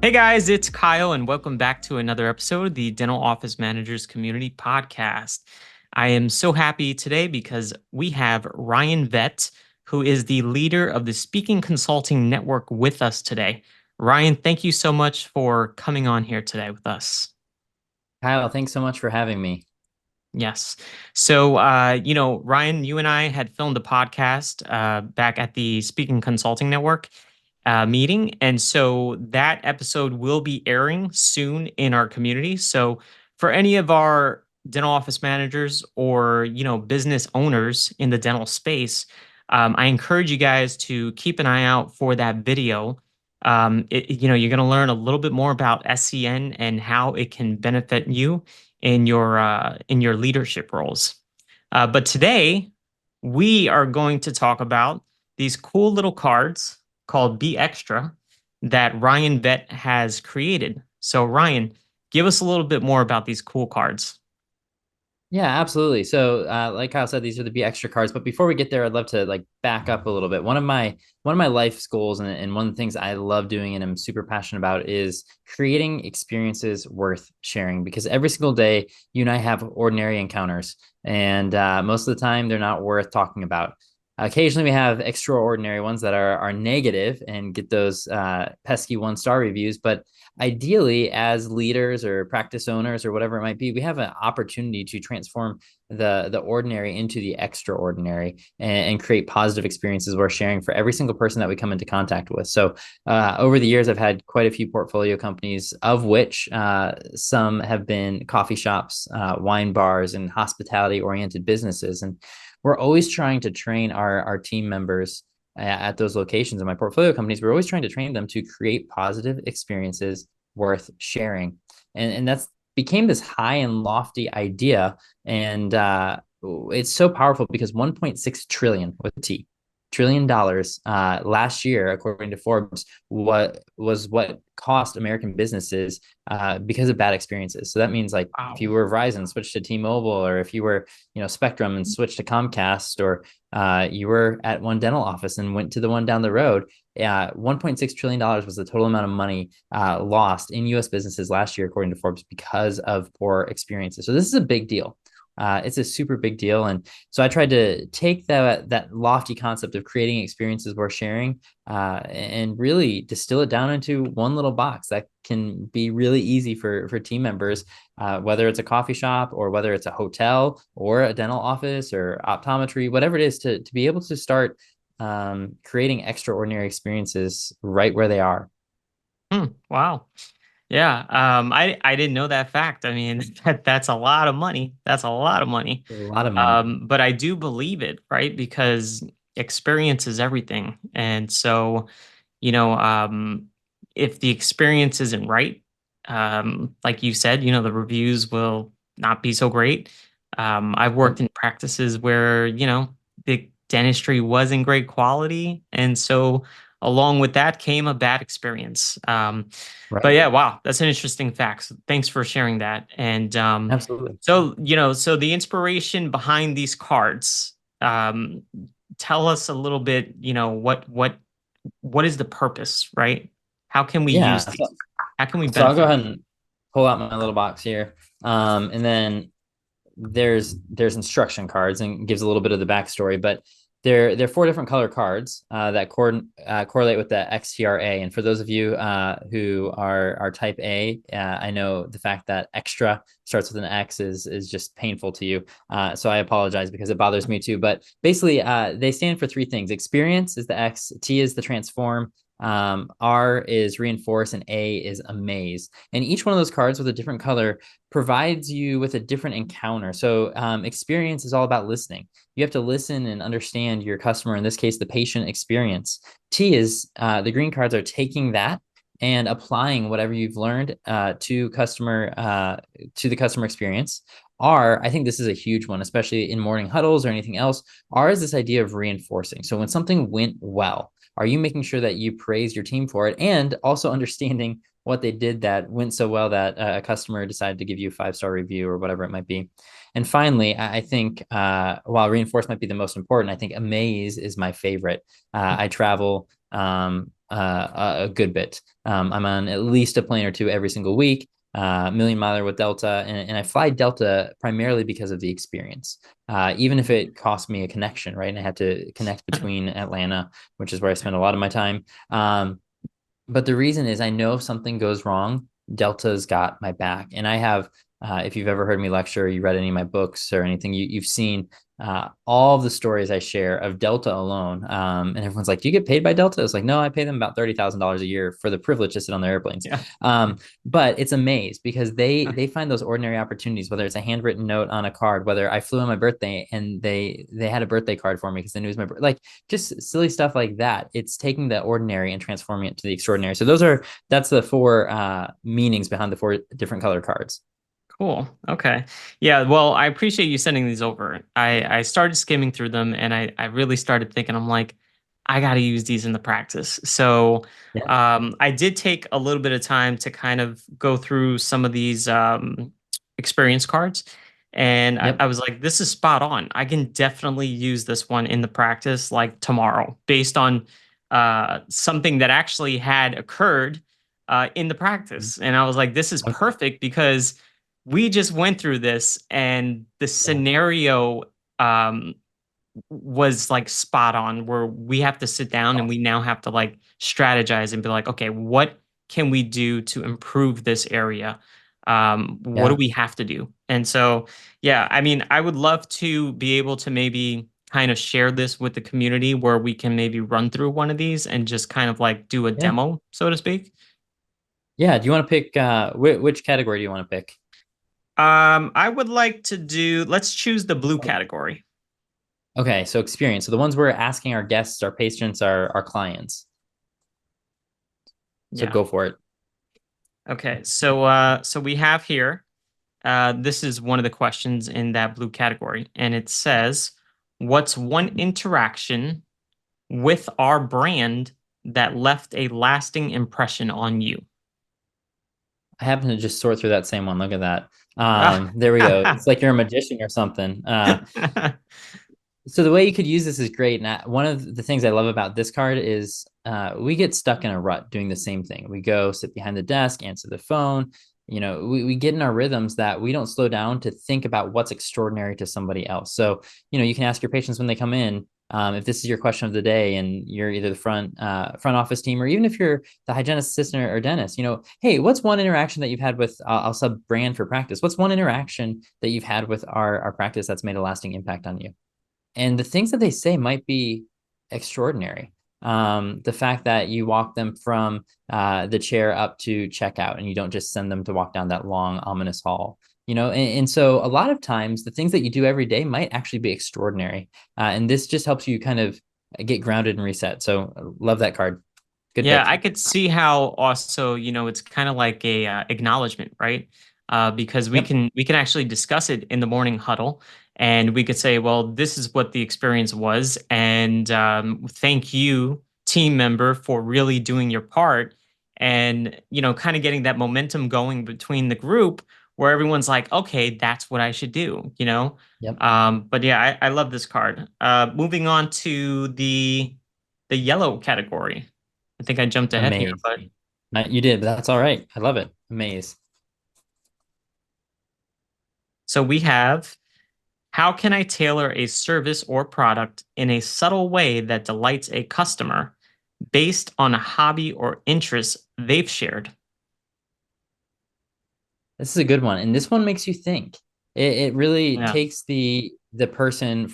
Hey guys, it's Kyle, and welcome back to another episode of the Dental Office Managers Community Podcast. I am so happy today because we have Ryan Vett, who is the leader of the Speaking Consulting Network, with us today. Ryan, thank you so much for coming on here today with us. Kyle, thanks so much for having me. Yes. Ryan, you and I had filmed a podcast back at the Speaking Consulting Network meeting. And so that episode will be airing soon in our community. So for any of our dental office managers or, business owners in the dental space, I encourage you guys to keep an eye out for that video. You're going to learn a little bit more about SCN and how it can benefit you in your leadership roles. But today we are going to talk about these cool little cards called Be Extra that Ryan Vett has created. So Ryan, give us a little bit more about these cool cards. Yeah, absolutely. So, like Kyle said, these are the Be Extra cards. But before we get there, I'd love to back up a little bit. One of my life goals, and one of the things I love doing and I'm super passionate about is creating experiences worth sharing. Because every single day, you and I have ordinary encounters, and most of the time, they're not worth talking about. Occasionally, we have extraordinary ones that are negative and get those pesky 1-star reviews. But ideally, as leaders or practice owners or whatever it might be, we have an opportunity to transform the ordinary into the extraordinary and create positive experiences we're sharing for every single person that we come into contact with. So over the years, I've had quite a few portfolio companies, of which some have been coffee shops, wine bars, and hospitality oriented businesses. And we're always trying to train our team members at those locations in my portfolio companies. We're always trying to train them to create positive experiences worth sharing. And that's became this high and lofty idea. And it's so powerful because 1.6 trillion with a T trillion dollars last year, according to Forbes, what cost American businesses because of bad experiences. So that means, like, if Wow. you were Verizon, switch to T-Mobile, or if you were Spectrum and switch to Comcast, or you were at one dental office and went to the one down the road. $1.6 trillion was the total amount of money lost in US businesses last year, according to Forbes, because of poor experiences. So this is a big deal. It's a super big deal. And so I tried to take that lofty concept of creating experiences worth sharing and really distill it down into one little box that can be really easy for team members, whether it's a coffee shop or whether it's a hotel or a dental office or optometry, whatever it is, to be able to start creating extraordinary experiences right where they are. Wow. Yeah. I didn't know that fact. I mean, that's a lot of money. That's a lot of money. A lot of money. But I do believe it, right? Because experience is everything. And so, you know, um, if the experience isn't right, like you said, the reviews will not be so great. I've Yep. worked in practices where, the dentistry wasn't great quality. And so along with that came a bad experience. But Right. yeah, wow, that's an interesting fact. So thanks for sharing that. And Absolutely. so the inspiration behind these cards, um, tell us a little bit, what is the purpose, right? How can we use Yeah. these? How can we So I'll go benefit? ahead and pull out my little box here. And then there's instruction cards and gives a little bit of the backstory, but they're four different color cards that correlate with the XTRA. And for those of you who are type A, I know the fact that extra starts with an X is just painful to you. So I apologize because it bothers me too. But basically, they stand for three things: experience is the X, T is the transform, R is reinforce, and A is amaze. And each one of those cards with a different color provides you with a different encounter. So experience is all about listening. You have to listen and understand your customer, in this case, the patient experience. T is the green cards are taking that and applying whatever you've learned to the customer experience. R, I think this is a huge one, especially in morning huddles or anything else. R is this idea of reinforcing. So when something went well, are you making sure that you praise your team for it, and also understanding what they did that went so well that a customer decided to give you a 5-star review or whatever it might be? And finally, I think while reinforce might be the most important, I think amaze is my favorite. I travel a good bit. I'm on at least a plane or two every single week. Million miler with Delta, and I fly Delta primarily because of the experience. Even if it cost me a connection, right? And I had to connect between Atlanta, which is where I spend a lot of my time. But the reason is I know if something goes wrong, Delta's got my back. And I have, if you've ever heard me lecture, you read any of my books or anything, you've seen all of the stories I share of Delta alone. And everyone's like, do you get paid by Delta? It's like, no, I pay them about $30,000 a year for the privilege to sit on their airplanes. Yeah. But it's a maze because they find those ordinary opportunities, whether it's a handwritten note on a card, whether I flew on my birthday and they had a birthday card for me because they knew it was my birthday, like just silly stuff like that. It's taking the ordinary and transforming it to the extraordinary. So that's the four meanings behind the four different color cards. Cool. Okay. Yeah. Well, I appreciate you sending these over. I started skimming through them and I really started thinking, I'm like, I got to use these in the practice. So Yeah. I did take a little bit of time to kind of go through some of these experience cards. And Yep. I was like, this is spot on. I can definitely use this one in the practice like tomorrow based on something that actually had occurred in the practice. And I was like, this is Okay. perfect because we just went through this and the Yeah. scenario um was like spot on where we have to sit down and we Awesome. now have to like strategize and be like, okay, what can we do to improve this area? What do Yeah. we have to do? And so, yeah, I mean, I would love to be able to maybe kind of share this with the community where we can maybe run through one of these and just kind of like do a Yeah. demo, so to speak. Yeah. Do you want to pick which category do you want to pick? I would like to do, let's choose the blue category. Okay, so experience. So the ones we're asking our guests, our patients, our clients. So Yeah. go for it. Okay. So we have here, this is one of the questions in that blue category, and it says, what's one interaction with our brand that left a lasting impression on you? I happen to just sort through that same one. Look at that. Ah. There we go. It's like you're a magician or something. So the way you could use this is great. And one of the things I love about this card is we get stuck in a rut doing the same thing. We go sit behind the desk, answer the phone. We get in our rhythms that we don't slow down to think about what's extraordinary to somebody else. So, you can ask your patients when they come in, if this is your question of the day and you're either the front office team, or even if you're the hygienist assistant or dentist, hey, what's one interaction that you've had with, I'll sub brand for practice. What's one interaction that you've had with our practice that's made a lasting impact on you? And the things that they say might be extraordinary. The fact that you walk them from the chair up to checkout and you don't just send them to walk down that long, ominous hall. And so a lot of times the things that you do every day might actually be extraordinary. And this just helps you kind of get grounded and reset. So love that card. Good Yeah, pick. I could see how also, it's kind of like a acknowledgement, right? Because we Yep. can we can actually discuss it in the morning huddle, and we could say, well, this is what the experience was, and thank you, team member, for really doing your part, and kind of getting that momentum going between the group where everyone's like, okay, that's what I should do. Yep. But yeah, I love this card. Moving on to the yellow category. I think I jumped ahead here, Amaze. but You did, but that's all right. I love it. Amaze. so we have, how can I tailor a service or product in a subtle way that delights a customer based on a hobby or interest they've shared? This is a good one, and this one makes you think. It really Yeah. takes the person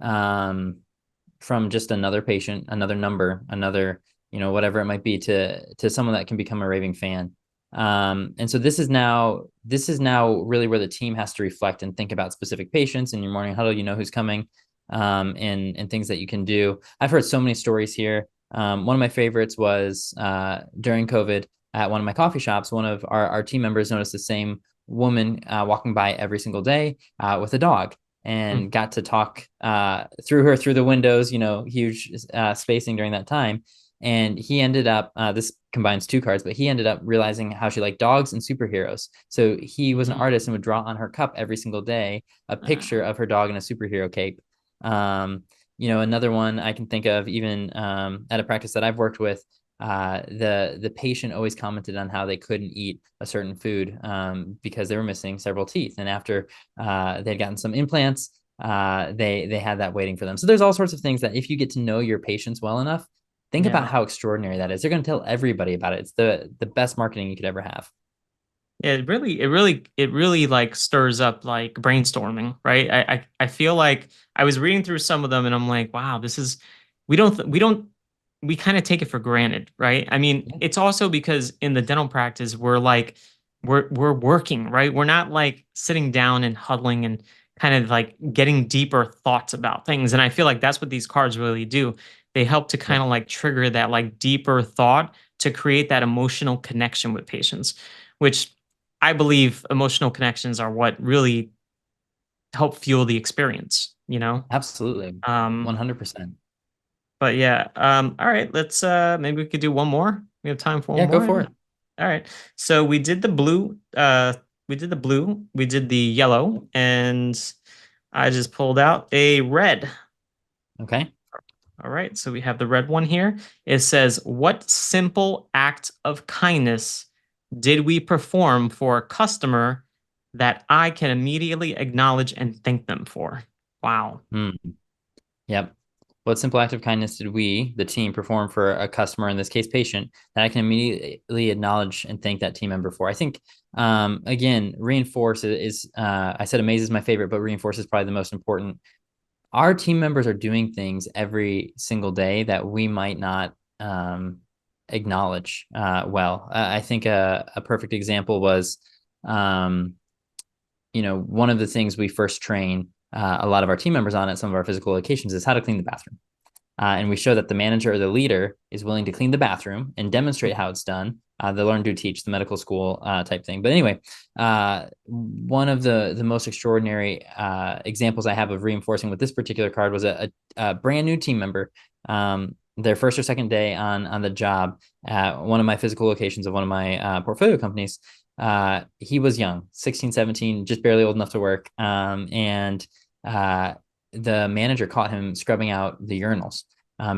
um from just another patient, another number, another whatever it might be, to someone that can become a raving fan. And so this is now really where the team has to reflect and think about specific patients in your morning huddle. You know who's coming, and things that you can do. I've heard so many stories here. One of my favorites was during COVID at one of my coffee shops. One of our team members noticed the same woman walking by every single day with a dog, Mm. and got to talk through her through the windows, huge spacing during that time. And he ended up, this combines two cards, but he ended up realizing how she liked dogs and superheroes. So he was an Mm. artist and would draw on her cup every single day a picture of her dog in a superhero cape. Um, Another one I can think of, even at a practice that I've worked with, the patient always commented on how they couldn't eat a certain food because they were missing several teeth, and after they'd gotten some implants, they had that waiting for them. So there's all sorts of things that if you get to know your patients well enough, think about Yeah. how extraordinary that is. They're going to tell everybody about it. It's the best marketing you could ever have. Yeah, it really like stirs up like brainstorming, right? I feel like I was reading through some of them and I'm like, wow, this is we kind of take it for granted, right? I mean, Yeah, it's also because in the dental practice we're like we're working, right? We're not like sitting down and huddling and kind of like getting deeper thoughts about things. And I feel like that's what these cards really do. They help to kind yep, of like trigger that like deeper thought to create that emotional connection with patients, which I believe emotional connections are what really help fuel the experience, you know? absolutely, Um, 100%. but yeah, all right, let's maybe we could do one more. We have time for one Yeah, go more. for Yeah. it. All right. So we did the blue, we did the yellow, and I just pulled out a red. Okay. All right, so we have the red one here. It says, "What simple act of kindness did we perform for a customer that I can immediately acknowledge and thank them for?" Wow. Hmm. Yep. What simple act of kindness did we, the team, perform for a customer, in this case, patient, that I can immediately acknowledge and thank that team member for? I think, again, reinforce is, I said amaze is my favorite, but reinforce is probably the most important. Our team members are doing things every single day that we might not acknowledge well. I think a perfect example was, um, one of the things we first train a lot of our team members on at some of our physical locations is how to clean the bathroom. And we show that the manager or the leader is willing to clean the bathroom and demonstrate how it's done. The learn, do, teach, the medical school type thing. But anyway, one of the most extraordinary examples I have of reinforcing with this particular card was a brand new team member. Their first or second day on the job at one of my physical locations of one of my portfolio companies. He was young, 16, 17, just barely old enough to work. And uh, the manager caught him scrubbing out the urinals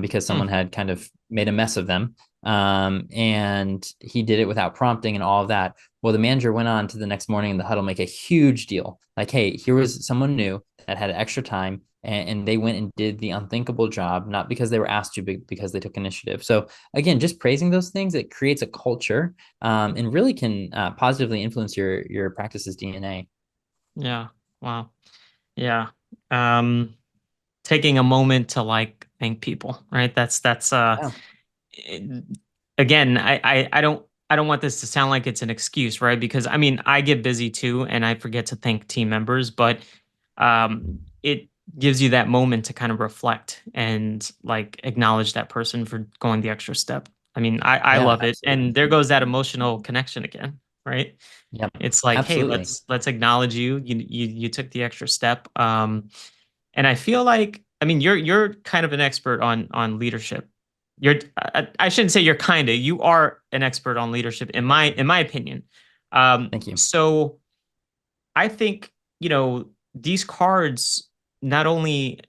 because someone Hmm. had kind of made a mess of them. And he did it without prompting and all of that. Well, the manager went on to the next morning in the huddle, make a huge deal. Like, hey, here was someone new that had extra time, and they went and did the unthinkable job, not because they were asked to, but because they took initiative. So again, just praising those things, it creates a culture and really can positively influence your practice's DNA. Yeah. Wow. Yeah. Um, Taking a moment to like thank people, right? That's Yeah. it- again, I don't want this to sound like it's an excuse, right? Because I mean, I get busy too and I forget to thank team members, but it gives you that moment to kind of reflect and like acknowledge that person for going the extra step. I mean, I Yeah, love it. absolutely. And there goes that emotional connection again, right? Yep, It's like, hey, absolutely. let's acknowledge you. You took the extra step. And I feel like, I mean, you're kind of an expert on leadership. I shouldn't say you're kind of, you are an expert on leadership in my opinion. Thank you. So I think, these cards not only,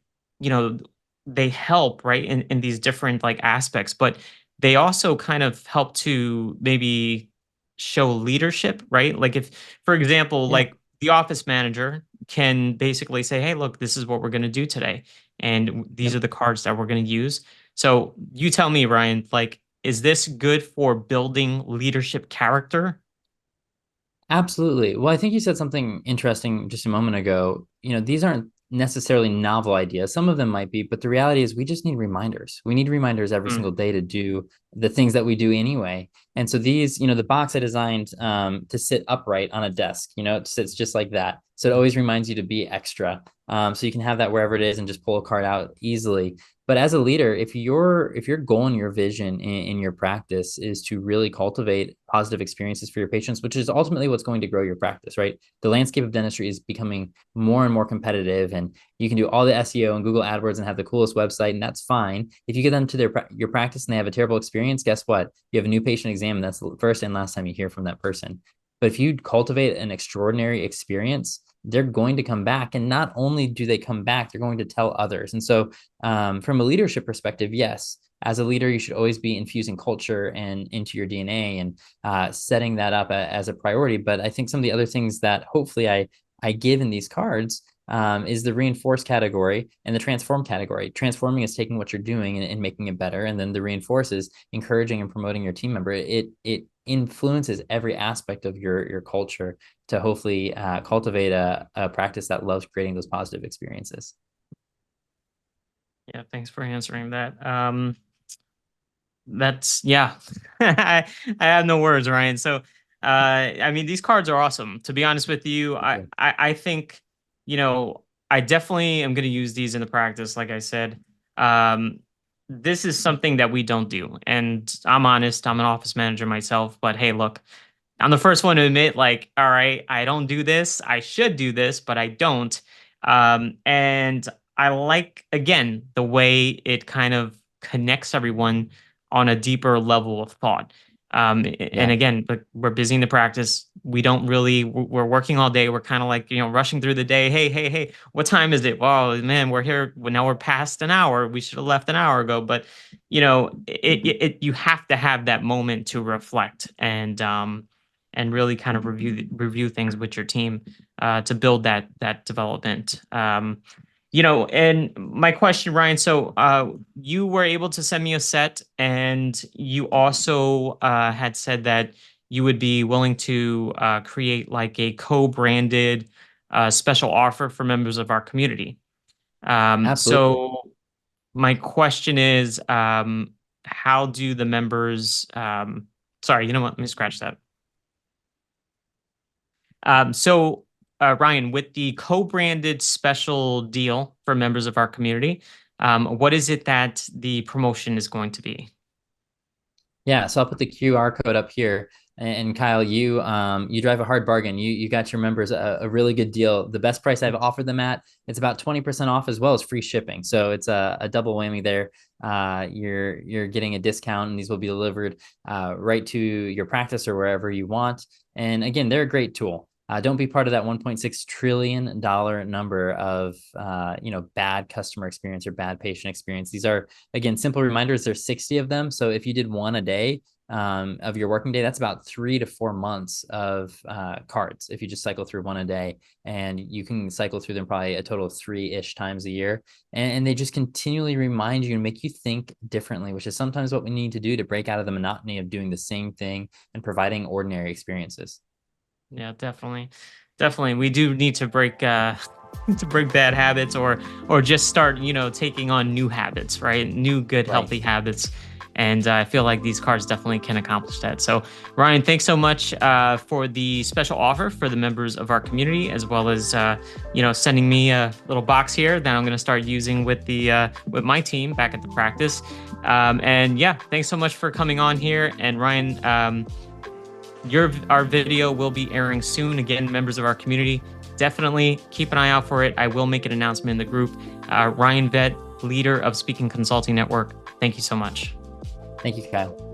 you know, they help, right, in these different like aspects, but they also kind of help to maybe show leadership, right? Like if, for example, Yeah, like the office manager can basically say, "Hey, look, this is what we're going to do today, and these yep. are the cards that we're going to use." So you tell me, Ryan, like, is this good for building leadership character? Absolutely. Well, I think you said something interesting just a moment ago. These aren't necessarily novel ideas. Some of them might be, but the reality is we just need reminders. We need reminders every Mm, single day to do the things that we do anyway. And so these, the box I designed to sit upright on a desk, it sits just like that. So it always reminds you to be extra. So you can have that wherever it is and just pull a card out easily. But as a leader, if your goal and your vision in your practice is to really cultivate positive experiences for your patients, which is ultimately what's going to grow your practice, right? The landscape of dentistry is becoming more and more competitive, and you can do all the SEO and Google AdWords and have the coolest website, and that's fine. If you get them to your practice and they have a terrible experience, guess what? You have a new patient exam, and that's the first and last time you hear from that person. But if you cultivate an extraordinary experience, they're going to come back. And not only do they come back, they're going to tell others. And so, from a leadership perspective, yes, as a leader, you should always be infusing culture and into your DNA and setting that up as a priority. But I think some of the other things that hopefully I give in these cards is the reinforce category and the transform category. Transforming is taking what you're doing and making it better, and then the reinforce is encouraging and promoting your team member. It influences every aspect of your culture to hopefully cultivate a practice that loves creating those positive experiences. Yeah, thanks for answering that. That's yeah. I have no words, Ryan. So, I mean, these cards are awesome. To be honest with you, I think, I definitely am going to use these in the practice. Like I said, um, this is something that we don't do, and I'm honest. I'm an office manager myself, but hey, look, I'm the first one to admit, like, all right, I don't do this. I should do this, but I don't. And I like, again, the way it kind of connects everyone on a deeper level of thought. And Yeah. again, but we're busy in the practice. We don't really, we're working all day. We're kind of like, rushing through the day. Hey, hey, hey, what time is it? Well, man, we're here. Well, now we're past an hour. We should have left an hour ago. But, you have to have that moment to reflect and really kind of review things with your team to build that development. And my question, Ryan. So you were able to send me a set, and you also had said that you would be willing to create like a co-branded special offer for members of our community. Absolutely. So my question is, how do the members? Sorry, you know what? Let me scratch that. Ryan, with the co-branded special deal for members of our community, what is it that the promotion is going to be? Yeah, so I'll put the QR code up here. And Kyle, you drive a hard bargain. You got your members a really good deal. The best price I've offered them at, it's about 20% off as well as free shipping. So it's a double whammy there. You're getting a discount, and these will be delivered right to your practice or wherever you want. And again, they're a great tool. Don't be part of that $1.6 trillion number of bad customer experience or bad patient experience. These are, again, simple reminders. There's 60 of them. So if you did one a day of your working day, that's about 3 to 4 months of cards if you just cycle through one a day. And you can cycle through them probably a total of 3-ish times a year. And they just continually remind you and make you think differently, which is sometimes what we need to do to break out of the monotony of doing the same thing and providing ordinary experiences. Yeah, definitely, definitely. We do need to break to break bad habits, or just start, taking on new habits, right? New, good, Right. healthy habits. And I feel like these cards definitely can accomplish that. So, Ryan, thanks so much for the special offer for the members of our community, as well as sending me a little box here that I'm going to start using with my team back at the practice. And yeah, thanks so much for coming on here. And Ryan, our video will be airing soon. Again, members of our community, definitely keep an eye out for it. I will make an announcement in the group. Ryan Vett, leader of Speaking Consulting Network. Thank you so much. Thank you, Kyle.